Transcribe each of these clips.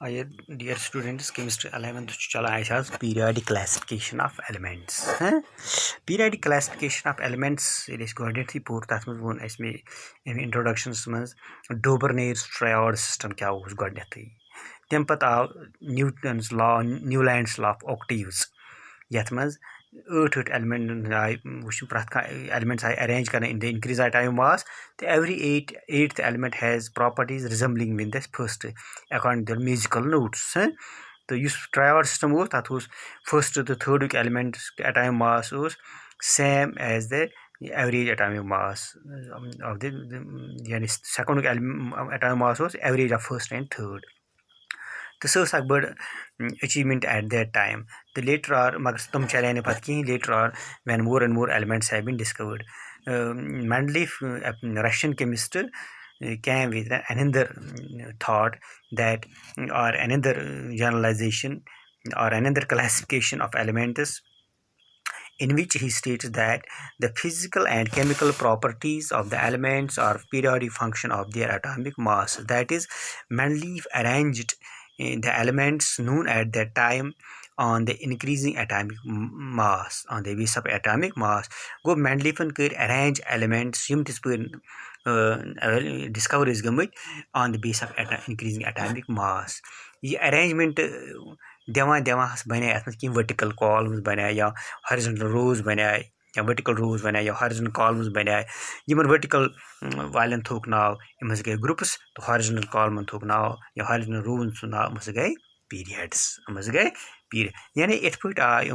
आइए dear students chemistry 11th चलान आज periodic classification of elements periodic classification of elements गोडनेथी पोर तथ मज वो मे इंट्रोडक्शन मज डोबरनेयर्स ट्रायड सिस्टम क्या गोडनेथी तम पत आव Newton's law Newlands law of octaves यथ मज 8 एलिमेंट आय वो प्रथ एलिमेंट्स आय अरेंज कर in the increase atomic mass तो every eighth element has properties resembling with the first according to the musical notes तो इस ट्रायड सिस्टम तथ फर्स्ट तो third element atomic mass same as the average atomic mass of the यानी second atomic mass average of first and third तो सह बड़ achievement at that time तो later are मगर तुम चले ना पे कहीं later are when more and more elements have been discovered Mendeleev, a Russian chemist, came with another thought that or another generalization or another classification of elements in which he states that the physical and chemical properties of the elements are periodic function of their atomic mass. That is, Mendeleev arranged the elements known at that time on the increasing atomic mass, on the basis of atomic mass. Go Mendeleev could arrange elements yum discover is on the basis of increasing atomic mass. ये arrangement देवा बने कि vertical columns बनाए या horizontal रोज बनाए या vertical रोज बनाए या हॉरिजॉन्टल कॉलम्स बनाए यमन वर्टिकल वालन थोक नाव यम गए ग्रुप्स तो हॉरिजॉन्टल कॉलमन थोक नाव या हॉरिजॉन्टल रोज नाव गए पीरियड्स गए पीरियड यानी इत पे आय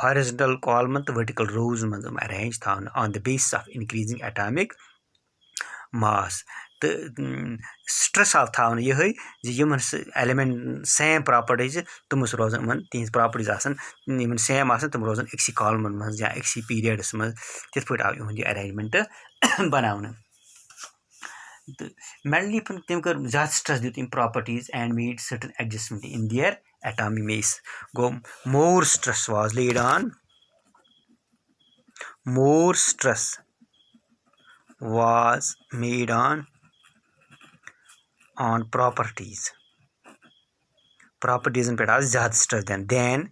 हॉरिजॉन्टल कॉलमन तो वर्टिकल रोज मज अरेंज थावन on the basis of increasing atomic मास तो स्ट्रेस आव थावन ये एलिमेंट सेम प्रॉपर्टीज तुम रोजान तिज प्रॉपर्टीज आसान सेम आसान तुम रोजान अक्सी कॉलमन मज या अक्सी पीरियड्स मज तिथ पे आव यह अरेंजमेंट बनावन तो Mendeleev तम कर ज्यादा स्ट्रेस दित in properties and made certain adjustment in their atomic mass गो more stress was laid on more stress was made on properties पे ज़्यादा stress then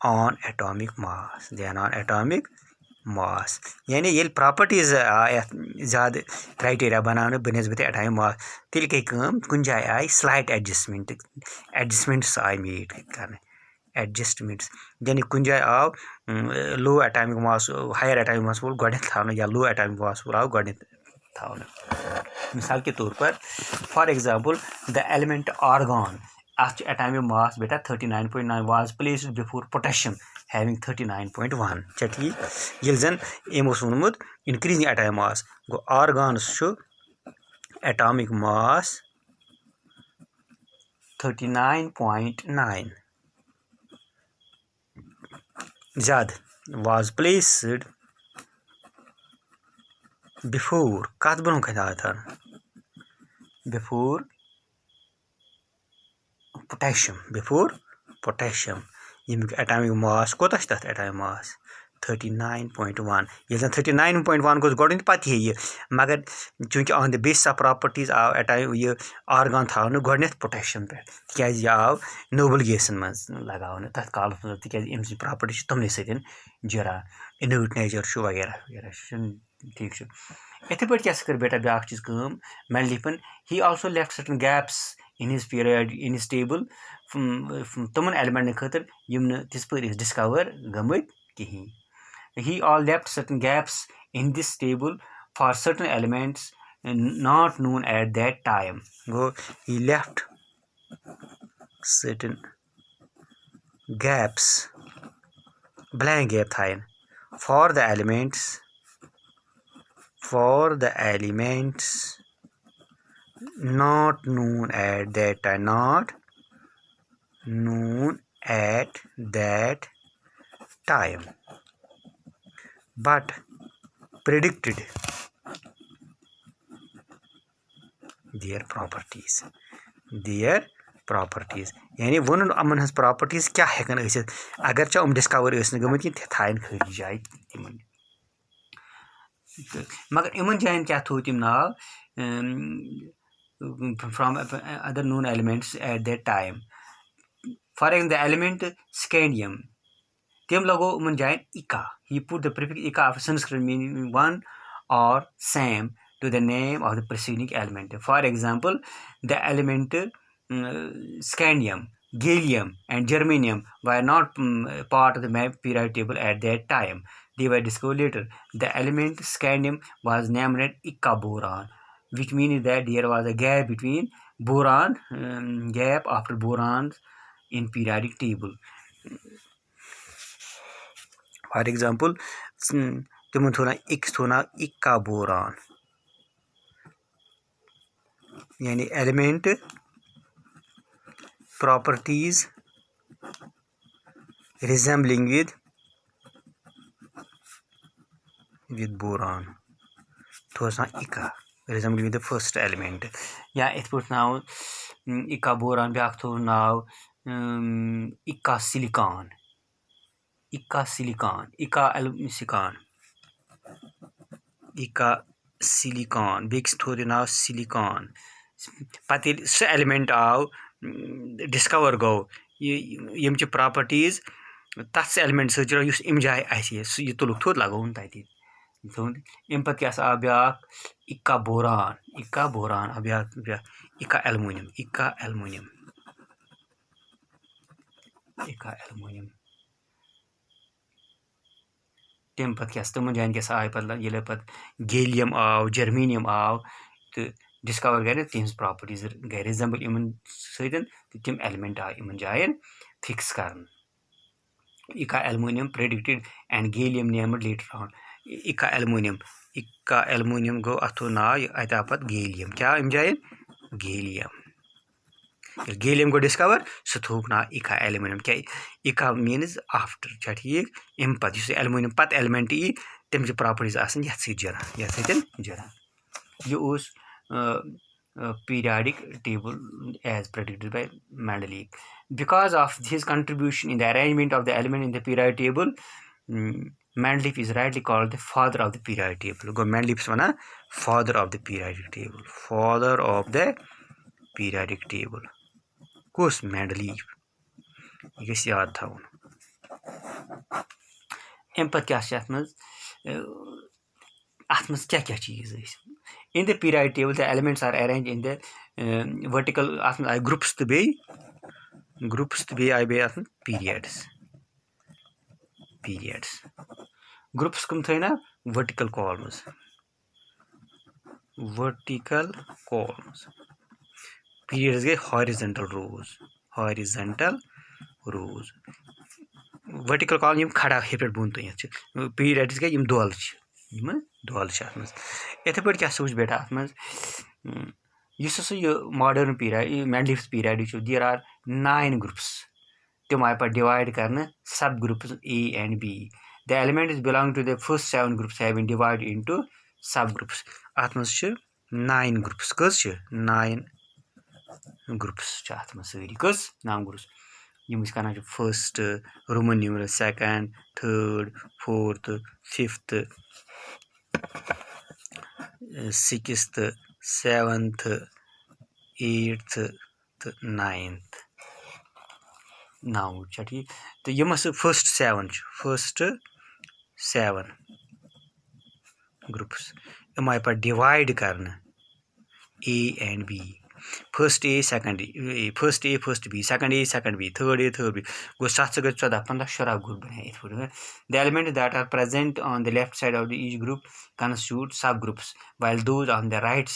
on atomic mass यानी ये प्रॉपर्टीज ज़्यादा क्राइटेरिया बनाने बनस्बत एटॉमिक मास तेल गई कुछ जाए आय स्लाइट एडजस्टमेंट्स आय मेड कर एडजस्टमेंट्स यानी कुछ जाए आव low atomic mass higher atomic mass वोल गोडनेथ थावन या लो एटॉमिक मास वोल आव गोडनेथ थावन मिसाल के तौर पर for example the element argon अत एटॉमिक मास बेटा 39.9 was placed before potassium having 39.1 चटी ये जन एमोस वोनमुत इंक्रीजिंग एटॉमिक मास गो आर्गन्स एटॉमिक मास 39.9 ज्यादा वाज प्लेस्ड बिफोर कत ब्रो था बिफोर पोटेशियम यमुक एटॉमिक मास कोता तथ एटॉमिक मास 39.1 ये 39.1 गोस गोडन पति ये मगर चूंकि on the basis of properties आव एटॉमिक ये आर्गन थावन गोडनेथ पोटेशियम पे तक आव नोबल गैसन मज लगावन तथ काल तक अम प्रॉपर्टी तमने सतन जरा इनर्ट नेचर वगैरह वगैरह ठीक इथे पे क्या कर बेटा ब्या चीज Mendeleev he also left certain gaps in his period in his table तमन एलिमेंट खतर यम तिस पे डिस्कवर गमत कहीं he all left certain gaps in this table for certain elements not known at that time go he left certain gaps blank gap thain for the elements not known at that time not known at that time but predicted their properties यानी one अमन हज properties क्या हेकन अगर चा discover गमत कि थायन खरी जाए तिमन मगर इन जायन क्या थो तम नाव from other known elements at that time. For example, the element scandium, Tim logo munjain ika. He put the prefix ika of Sanskrit meaning one or same to the name of the preceding element. For example, the element scandium, gallium, and germanium were not part of the periodic table at that time. They were discovered later. The element scandium was named Ika boron, which means that there was a gap between boron, gap after borons in periodic table. For example, तिमन थोना X थोना Ika boron, यानी element properties resembling with boron. Thosa Ika resembling with the first element. Yeah, it put now Ika boron back to now Ika silicon. Ika silicon. Ika silicon. Ika silicon. Big story now silicon. Pati se element आव discover go यम च properties तस element सच use इम जाय आसि सु य तुलुक थोत लागोन तति इम पत क्या आ ब्याक Ika boron. Ika boron आ ब्याक Ika aluminum. Ika aluminum. Ika aluminum. तम पत क्या तम जान क्या आय पत ये पत गैलियम आव जर्मेनियम आव तो डिस्कवर गए तिहज प्रॉपर्टीज गए रिजेंबल इन सतन तम एलिमेंट आय इन जायन फिक्स कर Ika aluminum predicted and gallium named later on. Ika aluminum go अथो ना अत पत gallium क्या इन जायन gallium. Gallium go discover सो थोक ना Ika aluminum क्या Ika means after क्या ठीक इम पत युस aluminum पत element ई तम प्रॉपर्टीज आसन यथ सत जरा ये उस periodic table as predicted by Mendeleev. Because of his contribution in the arrangement of the element in the periodic table, Mendeleev is rightly called the father of the periodic table. Go Mendeleev is one father of the periodic table. Father of the periodic table. Course Mendeleev. ये गस याद थाउन अम पत क्या अथ क्या क्या चीज in the periodic table the elements are arranged in the vertical groups to be I be periods groups kum thayna vertical columns periods ge horizontal rows vertical column yim khada hepet bun to periods ge yim dol इथे पे क्या सोच बेटा अत मज modern period Mendeleev's period there are 9 groups तम आय पे डिवाइड करने सब groups A and B. The elements belong to the first 7 groups have been divided into subgroups. अत मज 9 ग्रुप्स कस 9 ग्रुप्स अत मज सारी कस 9 ग्रुप्स यम कर first Roman numeral second third fourth fifth sixth seventh eighth तो नाइन्थ नौ ठीक तो यम फर्स्ट सेवन ग्रुप्स यम आय पे डिवाइड करना A and B. First A, second A, first B, second A, second B, third B. Go 7 से 14 15 16 group बने. The elements that are present on the left side of each group constitute subgroups, while those on the right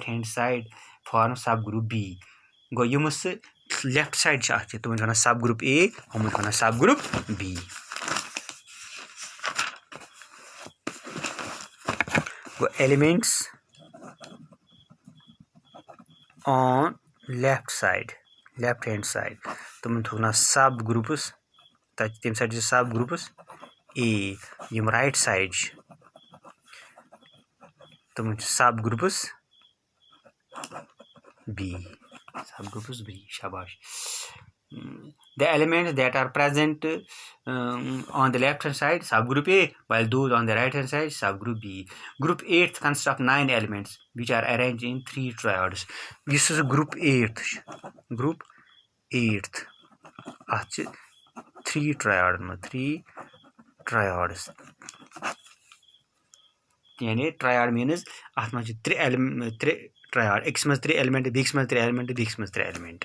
hand side form subgroup B. Go you must left side चाहते तो मैंने subgroup A और मैंने subgroup B. Elements on left hand side तुम थोना subgroups तम side subgroups A यम right side तुम subgroups B शाबाश. The elements that are present on the left hand side, subgroup A, while those on the right hand side, subgroup B. Group 8th consists of 9 elements which are arranged in 3 triads. This is group 8th. Group 8th. 3 triads. यानी triad means अत मे 3 triad, x मज 3 element, beaks मज 3 element, beaks मज 3 element.